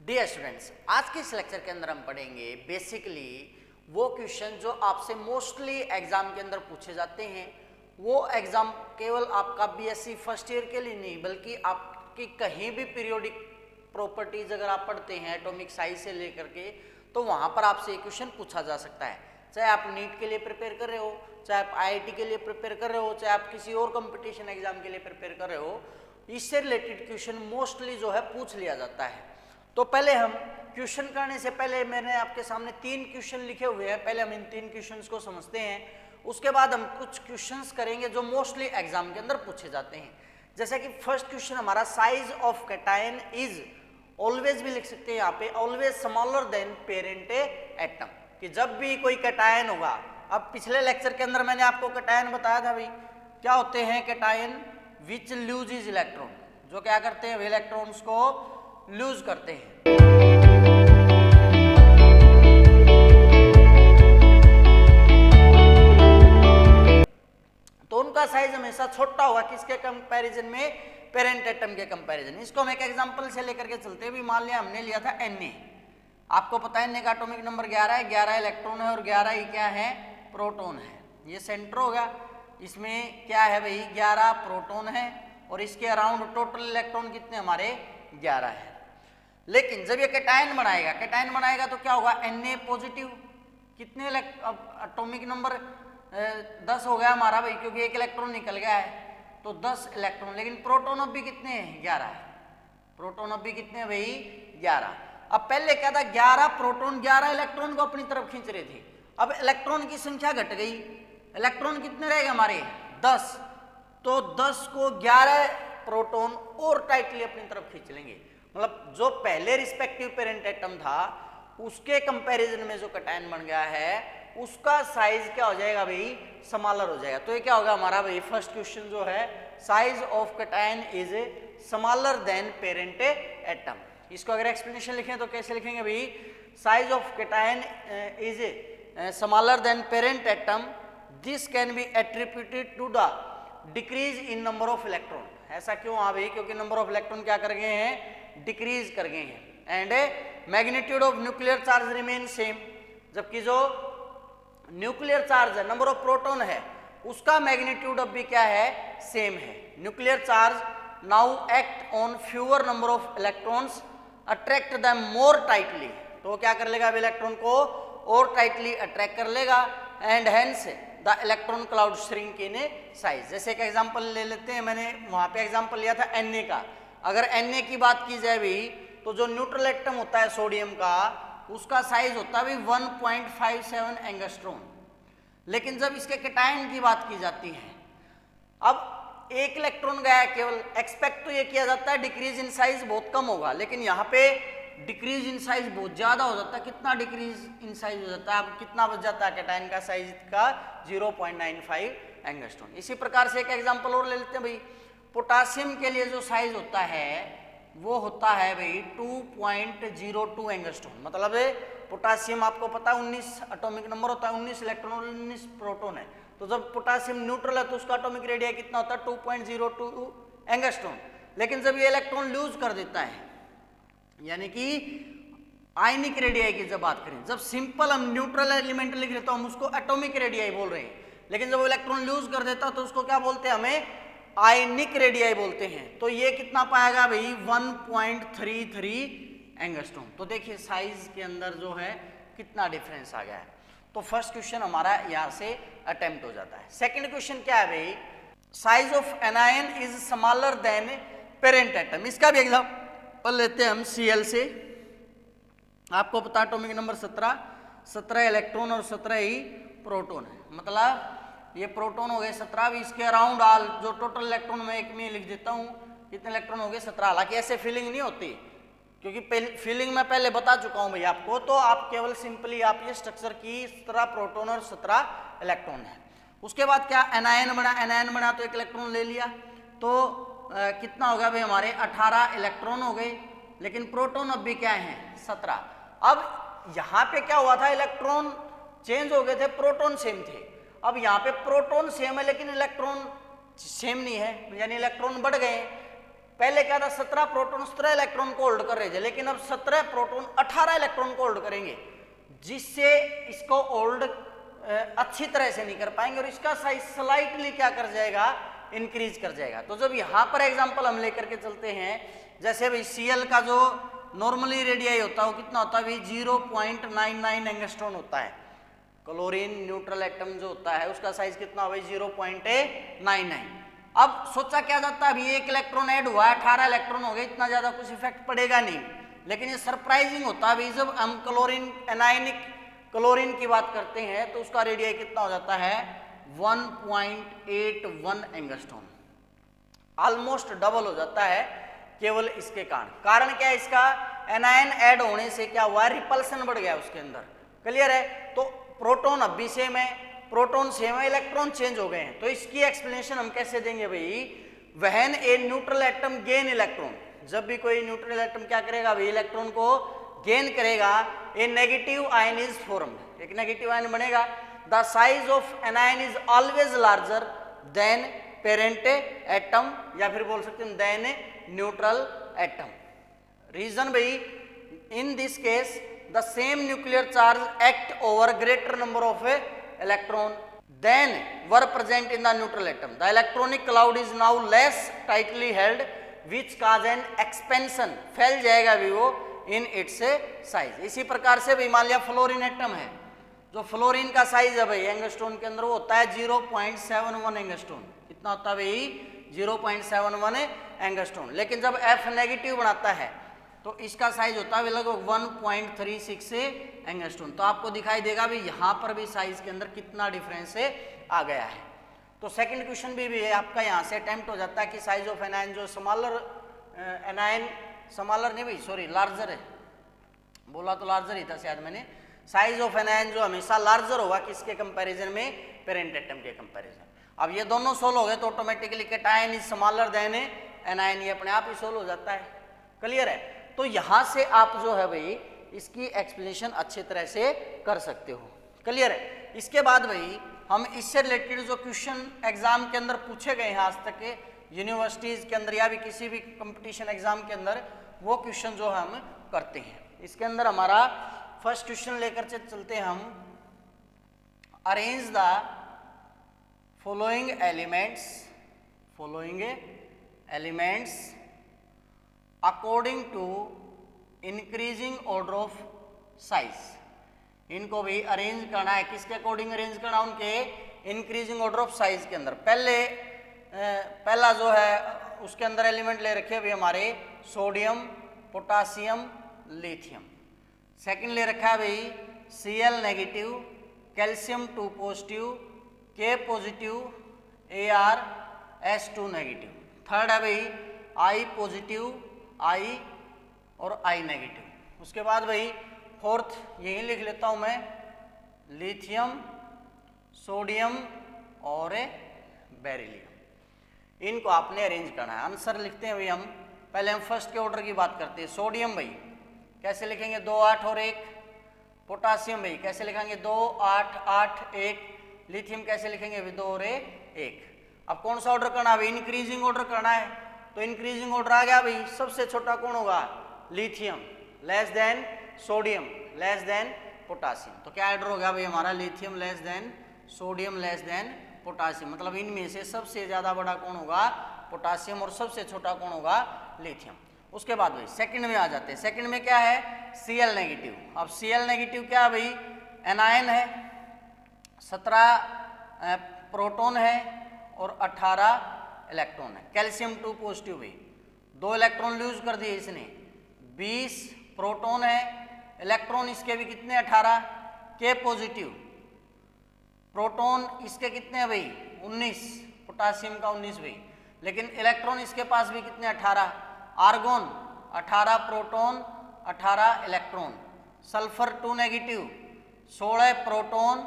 Dear students, आज के इस लेक्चर के अंदर हम पढ़ेंगे बेसिकली वो क्वेश्चन जो आपसे मोस्टली एग्जाम के अंदर पूछे जाते हैं। वो एग्जाम केवल आपका बीएससी फर्स्ट ईयर के लिए नहीं बल्कि आपकी कहीं भी पीरियोडिक प्रॉपर्टीज अगर आप पढ़ते हैं एटॉमिक साइज से लेकर के, तो वहाँ पर आपसे ये क्वेश्चन पूछा जा सकता है। चाहे आप नीट के लिए प्रिपेयर कर रहे हो, चाहे आप आईआईटी के लिए प्रिपेयर कर रहे हो, चाहे आप किसी और कंपटीशन एग्जाम के लिए प्रिपेयर कर रहे हो, इससे रिलेटेड क्वेश्चन मोस्टली जो है पूछ लिया जाता है। तो पहले हम क्वेश्चन करने से पहले मैंने आपके सामने 3 क्वेश्चन लिखे हुए हैं। पहले हम इन 3 क्वेश्चंस को समझते हैं, उसके बाद हम कुछ क्वेश्चंस करेंगे जो मोस्टली एग्जाम के अंदर पूछे जाते हैं। जैसे कि फर्स्ट क्वेश्चन हमारा size of cation is, always भी लिख सकते हैं यहाँ पे, always smaller than parent atom, कि जब भी कोई कैटायन होगा। अब पिछले लेक्चर के अंदर मैंने आपको कैटायन बताया था भाई, क्या होते हैं कैटायन, विच लूजेस इलेक्ट्रॉन, जो क्या करते हैं इलेक्ट्रॉन्स को लूज करते हैं। तो उनका साइज हमेशा छोटा होगा किसके कंपैरिजन में, पेरेंट एटम के कंपैरिजन। इसको हम एक एग्जांपल से लेकर के चलते हैं। भी मान लिया हमने लिया था Na, आपको पता है Na का एटॉमिक नंबर 11 है, 11 इलेक्ट्रॉन है और 11 ही क्या है, प्रोटॉन है। ये सेंटर होगा, इसमें क्या है भाई 11 प्रोटॉन है और इसके अराउंड टोटल इलेक्ट्रॉन कितने हमारे 11 है। लेकिन जब ये कैटायन बनाएगा तो क्या होगा, Na पॉजिटिव, कितने एटॉमिक नंबर 10 हो गया हमारा भाई, क्योंकि एक इलेक्ट्रॉन निकल गया है तो 10 इलेक्ट्रॉन। लेकिन प्रोटॉन अब भी कितने हैं, 11 है। प्रोटॉन अब भी कितने हैं भाई, 11। अब पहले क्या था, 11 प्रोटॉन 11 इलेक्ट्रॉन को अपनी तरफ खींच रहे थे। अब इलेक्ट्रॉन की संख्या घट गई, इलेक्ट्रॉन कितने रहेगा हमारे 10, तो 10 को 11 प्रोटॉन और टाइटली अपनी तरफ खींच लेंगे। मतलब जो पहले रिस्पेक्टिव पेरेंट एटम था उसके कंपैरिजन में जो कैटायन बन गया है उसका साइज क्या हो जाएगा भाई, स्मॉलर हो जाएगा। तो ये क्या होगा हमारा भाई फर्स्ट क्वेश्चन जो है, size of cation is smaller than parent atom. इसको अगर एक्सप्लेनेशन लिखें तो कैसे लिखेंगे भाई, size of cation is smaller than parent atom, this can be attributed to the decrease in number of electron. ऐसा क्यों, हाँ भाई क्योंकि नंबर ऑफ इलेक्ट्रॉन क्या कर गए हैं, डिक्रीज कर गए हैं। And magnitude of nuclear charge remain same, जबकि जो न्यूक्लियर चार्ज है, नंबर ऑफ प्रोटॉन है, उसका मैग्नीट्यूड अब भी क्या है, सेम है। Nuclear charge now act on fewer number of electrons, attract them more tightly, तो क्या कर लेगा, इलेक्ट्रॉन को और टाइटली अट्रैक्ट कर लेगा। And hence the electron cloud shrink in size. जैसे एक एग्जांपल ले लेते हैं, मैंने वहां पे एग्जांपल लिया था Na का। अगर Na की बात की जाए भी तो जो न्यूट्रल एटम होता है सोडियम का, उसका साइज होता है 1.57 एंगस्ट्रॉन। लेकिन जब इसके कैटायन की बात की जाती है, अब एक इलेक्ट्रॉन गया है केवल, एक्सपेक्ट तो ये किया जाता है डिक्रीज इन साइज बहुत कम होगा, लेकिन यहाँ पे डिक्रीज इन साइज बहुत ज्यादा हो जाता है। कितना डिक्रीज इन साइज हो जाता है, अब कितना बच जाता है कैटायन का साइज का, 0.95 एंगस्ट्रॉन। इसी प्रकार से एक एग्जांपल और ले लेते हैं भाई, पोटासियम के लिए जो साइज होता है वो होता है भाई 2.02 एंगस्ट्रॉन। मतलब पोटासियम आपको पता है 19 एटॉमिक नंबर होता है, 19 इलेक्ट्रॉन और 19 प्रोटॉन है। तो जब पोटासियम न्यूट्रल है तो उसका एटॉमिक रेडियस कितना होता है, 2.02 एंगस्ट्रॉन। लेकिन जब ये इलेक्ट्रॉन लूज कर देता है, यानी कि आयनिक रेडियस की जब बात करें, जब सिंपल हम न्यूट्रल एलिमेंट लिख रहे तो हम उसको एटॉमिक रेडियस बोल रहे हैं, लेकिन जब वो इलेक्ट्रॉन लूज कर देता तो उसको क्या बोलते हैं, हमें आयनिक रेडियस बोलते हैं। तो ये कितना पाएगा भाई, 1.33 एंगस्ट्रॉन। तो देखिए साइज के अंदर जो है कितना डिफरेंस आ गया है। तो फर्स्ट क्वेश्चन हमारा यहाँ से अटेम्प्ट हो जाता है। सेकंड क्वेश्चन क्या है भाई, size of anion is smaller than parent atom. इसका भी एग्जांपल लेते हैं हम Cl से। आपको पता है एटॉमिक नंबर 17 इलेक्ट्रॉन और 17 ही प्रोटॉन है। मतलब ये प्रोटॉन हो गए 17, भी इसके अराउंड ऑल जो टोटल इलेक्ट्रॉन में एक में लिख देता हूँ, कितने इलेक्ट्रॉन हो गए 17। हालांकि ऐसे फीलिंग नहीं होती, क्योंकि फीलिंग मैं पहले बता चुका हूँ भैया आपको। तो आप केवल सिंपली आप ये स्ट्रक्चर की 17 प्रोटॉन और 17 इलेक्ट्रॉन है। उसके बाद क्या, एनायन बना तो एक इलेक्ट्रॉन ले लिया, तो कितना होगा भाई हमारे 18 इलेक्ट्रॉन हो गए, लेकिन प्रोटॉन अब भी क्या है 17। अब यहाँ पे क्या हुआ था, इलेक्ट्रॉन चेंज हो गए थे, प्रोटॉन सेम थे। अब यहाँ पे प्रोटॉन सेम है लेकिन इलेक्ट्रॉन सेम नहीं है, यानी इलेक्ट्रॉन बढ़ गए। पहले क्या था 17 प्रोटॉन 17 इलेक्ट्रॉन को होल्ड कर रहे थे, लेकिन अब 17 प्रोटॉन 18 इलेक्ट्रॉन को होल्ड करेंगे, जिससे इसको होल्ड अच्छी तरह से नहीं कर पाएंगे और इसका साइज स्लाइटली क्या कर जाएगा, इंक्रीज कर जाएगा। तो जब यहां पर एग्जांपल हम लेकर के चलते हैं, जैसे भाई Cl का जो नॉर्मली रेडियाई होता है वो कितना होता है भाई 0.99 एंगस्ट्रॉन होता है। क्लोरीन न्यूट्रल एटम जो होता है उसका साइज कितना हो भाई 0.99। अब सोचा क्या जाता है, अभी एक इलेक्ट्रॉन ऐड हुआ है, 18 इलेक्ट्रॉन हो गए, इतना ज्यादा कुछ इफेक्ट पड़ेगा नहीं, लेकिन ये सरप्राइजिंग होता है भाई जब हम क्लोरीन एनायनिक क्लोरीन की बात करते हैं तो उसका रेडियाई कितना हो जाता है 1.81 एंगस्ट्रॉन, ऑलमोस्ट डबल हो जाता है केवल इसके कारण क्या है, इसका एनायन ऐड होने से क्या हुआ, रिपल्सन बढ़ गया उसके अंदर। क्लियर है? तो प्रोटॉन अब भी सेम है, प्रोटॉन सेम है, इलेक्ट्रॉन चेंज हो गए हैं। तो इसकी एक्सप्लेनेशन हम कैसे देंगे भाई, when a neutral atom gain electron, जब भी कोई न्यूट्रल एटम क्या करेगा भाई, इलेक्ट्रॉन को गेन करेगा, ए नेगेटिव आयन इज फॉर्म्ड, एक नेगेटिव आयन बनेगा। The size of anion is always larger than parent atom, या फिर बोल सकते हैं देन न्यूट्रल एटम। रीजन भाई, in this case the same nuclear charge act over greater number of electron than were present in the neutral atom. The electronic cloud is now less tightly held which cause an expansion, फैल जाएगा भी वो in its size. इसी प्रकार से भाई मान लिया फ्लोरीन एटम है, जो फ्लोरीन का साइज है भाई एंगस्ट्रॉन के अंदर वो होता है 0.71 एंगस्ट्रॉन। कितना होता है भाई 0.71 एंगस्ट्रॉन। लेकिन जब F नेगेटिव बनाता है तो इसका साइज होता है लगभग 1.36 एंगस्ट्रॉन। तो आपको दिखाई देगा भी यहाँ पर भी साइज के अंदर कितना डिफरेंस आ गया है। तो सेकंड क्वेश्चन भी है आपका, यहाँ से अटेम्प्ट हो जाता है कि साइज ऑफ एनायन जो स्मॉलर एनायन, स्मॉलर नहीं भाई सॉरी लार्जर है, बोला तो लार्जर ही था शायद मैंने, साइज ऑफ एनायन जो हमेशा लार्जर होगा किसके कंपैरिजन में, पेरेंट एटम के कंपैरिजन। अब ये दोनों सोल्व हो गए तो automatically cation is smaller then anion, ये अपने आप ही सोल्व हो जाता है। क्लियर है? तो यहां से आप जो है भाई इसकी एक्सप्लेनेशन अच्छी तरह से कर सकते हो। क्लियर है? इसके बाद भाई हम इससे रिलेटेड जो क्वेश्चन एग्जाम के अंदर पूछे गए हैं आज तक के यूनिवर्सिटीज के अंदर या भी किसी भी कंपटीशन एग्जाम के अंदर, वो क्वेश्चन जो हम करते हैं। इसके अंदर हमारा फर्स्ट क्वेश्चन लेकर चलते हैं हम, arrange the following elements according to increasing order of size. इनको भी अरेंज करना है, किसके अकॉर्डिंग अरेंज करना, उनके इंक्रीजिंग ऑर्डर ऑफ साइज के अंदर। पहला जो है उसके अंदर एलिमेंट ले रखे अभी हमारे सोडियम, पोटासियम, लिथियम। सेकंड ले रखा है भाई Cl negative, calcium 2 positive, K positive, Ar S2 negative. Third है भाई I पॉजिटिव, I और I नेगेटिव। उसके बाद भाई फोर्थ यही लिख लेता हूं मैं, लिथियम, सोडियम और बेरिलियम। इनको आपने अरेंज करना है। आंसर लिखते हैं भाई हम, पहले हम फर्स्ट के ऑर्डर की बात करते हैं। सोडियम भाई कैसे लिखेंगे 2 8 और 1, पोटासियम भाई कैसे लिखेंगे 2 8 8 1, लिथियम कैसे लिखेंगे भाई 2 और 1। अब कौन सा ऑर्डर करना है भाई, इंक्रीजिंग ऑर्डर करना है। तो इंक्रीजिंग ऑर्डर आ गया भाई, सबसे छोटा कौन होगा, lithium, less than sodium, less than potassium. तो क्या ऑर्डर हो गया भाई हमारा, lithium less than sodium less than potassium. मतलब इनमें से सबसे ज्यादा बड़ा कौन होगा, पोटासियम, और सबसे छोटा कौन होगा, लिथियम। उसके बाद भाई सेकंड में आ जाते हैं। सेकंड में क्या है, Cl नेगेटिव। अब Cl नेगेटिव क्या है भाई, एनायन है, 17 प्रोटॉन है और 18 इलेक्ट्रॉन है। कैल्शियम 2 पॉजिटिव भाई 2 इलेक्ट्रॉन लूज कर दिए इसने, 20 प्रोटॉन है, इलेक्ट्रॉन इसके भी कितने 18, K पॉजिटिव, प्रोटॉन इसके कितने हैं भाई 19, पोटासियम का 19 भाई, लेकिन इलेक्ट्रॉन इसके पास भी कितने 18, argon 18 proton 18 electron, sulphur 2 negative 16 proton,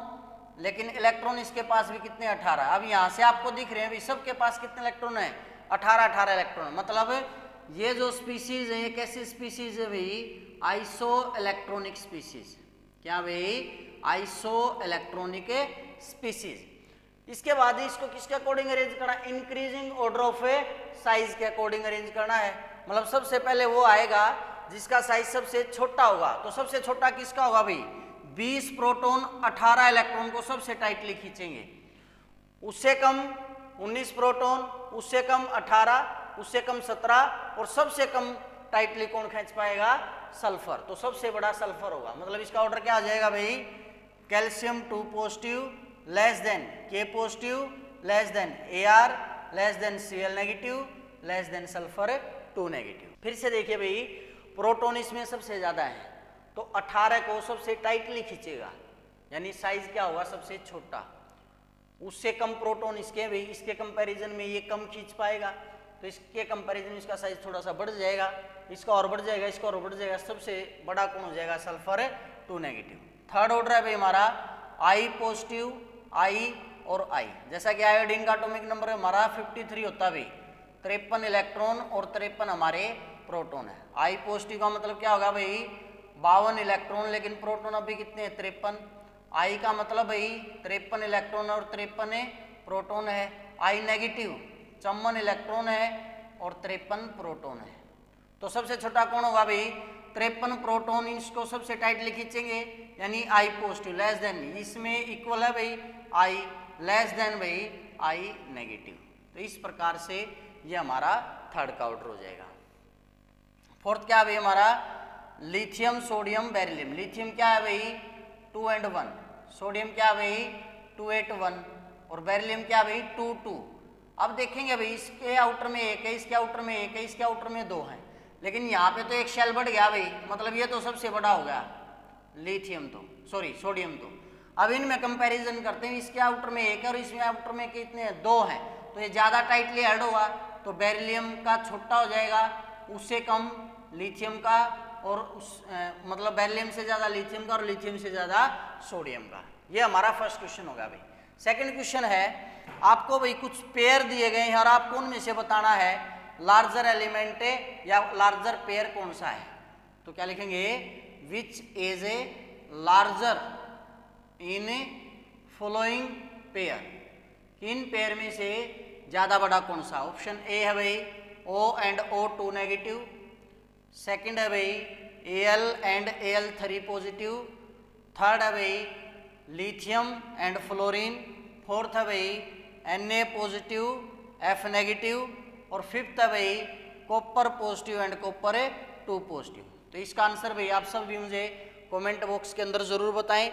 लेकिन इलेक्ट्रॉन इसके पास भी कितने 18। अब यहाँ से आपको दिख रहे हैं भाई सबके पास कितने इलेक्ट्रॉन है, 18 इलेक्ट्रॉन। मतलब ये जो स्पीसीज है ये कैसी स्पीसीज है भाई, आइसो इलेक्ट्रॉनिक स्पीसीज। क्या भाई, आइसो इलेक्ट्रॉनिक स्पीसीज। इसके बाद इसको किसके अकॉर्डिंग अरेंज करना, increasing order of A size के अकॉर्डिंग अरेंज करना है। मतलब सबसे पहले वो आएगा जिसका साइज सबसे छोटा होगा। तो सबसे छोटा किसका होगा भाई, 20 प्रोटॉन 18 इलेक्ट्रॉन को सबसे टाइटली खींचेंगे। उससे कम 19 प्रोटॉन, उससे कम 18, उससे कम 17 और सबसे कम टाइटली कौन खींच पाएगा, सल्फर। तो सबसे बड़ा सल्फर होगा। मतलब इसका ऑर्डर क्या आ जाएगा भाई, कैल्शियम 2 पॉजिटिव लेस देन के positive less than Ar less than Cl negative less than sulphur 2 negative. फिर से देखिए भाई, प्रोटॉन इसमें सबसे ज्यादा है तो 18 को सबसे टाइटली खींचेगा, यानी साइज क्या होगा, सबसे छोटा। उससे कम प्रोटॉन इसके भाई, इसके कंपैरिजन में ये कम खींच पाएगा, तो इसके कंपैरिजन में इसका साइज थोड़ा सा बढ़ जाएगा, इसका और बढ़ जाएगा, इसका और बढ़ जाएगा, सबसे बड़ा कौन हो जाएगा, सल्फर 2 नेगेटिव। थर्ड ऑर्डर है भाई हमारा I पॉजिटिव, I और I। जैसा कि आयोडीन का एटॉमिक नंबर हमारा 53 होता है भाई, 53 इलेक्ट्रॉन और 53 हमारे प्रोटॉन है। I पॉजिटिव का मतलब क्या होगा भाई, 52 इलेक्ट्रॉन, लेकिन प्रोटॉन अभी कितने हैं, 53। I का मतलब भाई 53 इलेक्ट्रॉन और 53 प्रोटॉन है। I नेगेटिव 54 इलेक्ट्रॉन है और 53 प्रोटॉन है। तो सबसे छोटा कौन होगा भाई, 53 प्रोटॉन, इसको सबसे टाइटली खींचेंगे, यानी I पॉजिटिव लेस देन, इसमें इक्वल है भाई I लेस देन भाई I नेगेटिव। तो इस प्रकार से ये हमारा थर्ड का ऑर्डर हो जाएगा। फोर्थ क्या है भाई हमारा, लिथियम सोडियम बेरिलियम। लिथियम क्या है भाई 2 and 1, सोडियम क्या है भाई 2 8 1 और बेरिलियम क्या है भाई 2 2। अब देखेंगे भाई, इसके आउटर में एक है, इसके आउटर में एक है, इसके आउटर में 2 है, लेकिन यहाँ पे तो एक शेल बढ़ गया भाई, मतलब ये तो सबसे बड़ा हो गया लिथियम, तो सॉरी सोडियम। तो अब इनमें कंपैरिजन करते हैं, इसके आउटर में एक है और इसमें आउटर में कितने 2 हैं, तो ये ज़्यादा टाइटली ऐड होगा, तो बेरिलियम का छोटा हो जाएगा, उससे कम लिथियम का, और मतलब बेरिलियम से ज़्यादा लिथियम का और लिथियम से ज़्यादा सोडियम का। ये हमारा फर्स्ट क्वेश्चन होगा भाई। सेकेंड क्वेश्चन है, आपको भाई कुछ पेयर दिए गए हैं और आपको उनमें से बताना है लार्जर एलिमेंट या लार्जर पेयर कौन सा है। तो क्या लिखेंगे, which is a larger in following pair, in pair में से ज्यादा बड़ा कौन सा। ऑप्शन ए है भाई O and O2 negative, second है भाई Al and Al3 positive, third है भाई लिथियम एंड फ्लोरीन, फोर्थ है भाई Na पॉजिटिव F नेगेटिव, और फिफ्थ है भाई copper positive and copper 2 positive. तो इसका आंसर भाई आप सब भी मुझे कमेंट बॉक्स के अंदर जरूर बताएं,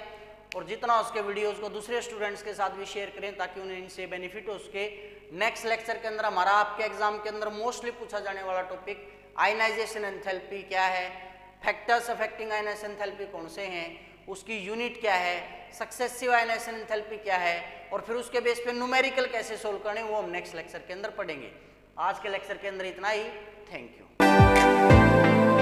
और जितना उसके वीडियोस को दूसरे स्टूडेंट्स के साथ भी शेयर करें ताकि उन्हें इनसे बेनिफिट हो सके। नेक्स्ट लेक्चर के अंदर हमारा आपके एग्जाम के अंदर मोस्टली पूछा जाने वाला टॉपिक आयनाइजेशन एंथैल्पी क्या है, फैक्टर्स अफेक्टिंग आयनाइजेशन एंथैल्पी कौन से हैं, उसकी यूनिट क्या है, सक्सेसिव आयनाइजेशन एंथैल्पी क्या है, और फिर उसके बेस पे न्यूमेरिकल कैसे सोल्व करने, वो हम नेक्स्ट लेक्चर के अंदर पढ़ेंगे। आज के लेक्चर के अंदर इतना ही। Thank you.